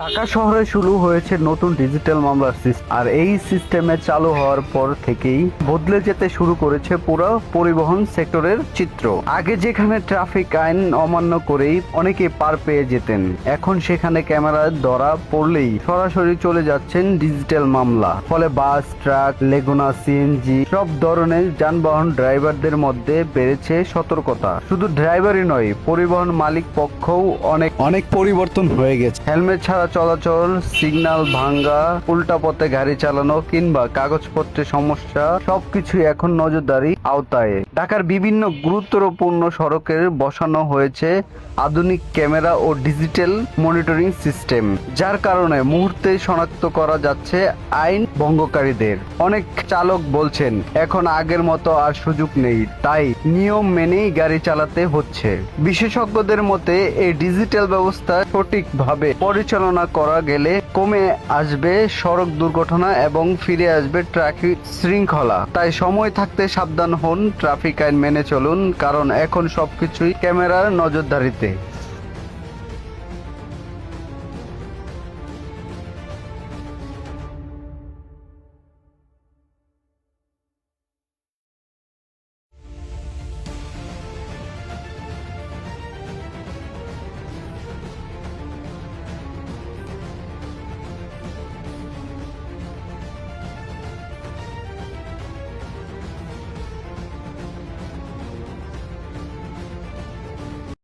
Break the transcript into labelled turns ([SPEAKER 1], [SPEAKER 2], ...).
[SPEAKER 1] ঢাকা শহরে শুরু হয়েছে নতুন ডিজিটাল মামলার সিস্টেম, আর এই সিস্টেমে চালু হওয়ার পর থেকেই বদলে যেতে শুরু করেছে পুরো পরিবহন সেক্টরের চিত্র। আগে যেখানে ট্রাফিক আইন অমান্য করেই অনেকে পার পেয়ে যেতেন, এখন সেখানে ক্যামেরায় ধরা পড়লেই সরাসরি চলে যাচ্ছেন ডিজিটাল মামলা। ফলে বাস, ট্রাক, লেগুনা, সিএনজি সব ধরনের যানবাহন ড্রাইভারদের মধ্যে বেড়েছে সতর্কতা। শুধু ড্রাইভারই নয়, পরিবহন মালিক পক্ষও অনেক পরিবর্তন হয়ে গেছে। হেলমেট ছাড়া চলাচল, সিগন্যাল ভাঙ্গা, উল্টা পথে গাড়ি চালানো কিংবা কাগজপত্রের সমস্যা সবকিছুই এখন নজরদারি আওতায়। ঢাকার বিভিন্ন গুরুত্বপূর্ণ সড়কের বসানো হয়েছে আধুনিক ক্যামেরা ও ডিজিটাল মনিটরিং সিস্টেম, যার কারণে মুহূর্তে শনাক্ত করা যাচ্ছে আইন ভঙ্গকারীদের। অনেক চালক বলছেন এখন আগের মতো আর সুযোগ নেই, তাই নিয়ম মেনেই গাড়ি চালাতে হচ্ছে। বিশেষজ্ঞদের মতে এই ডিজিটাল ব্যবস্থা সঠিকভাবে পরিচালনা করা গেলে কমে আসবে সড়ক দুর্ঘটনা এবং ফিরে আসবে ট্রাফিক শৃঙ্খলা। তাই সময় থাকতে সাবধান হন, ট্রাফিক আইন মেনে চলুন, কারণ এখন সবকিছুই ক্যামেরার নজরদারিতে।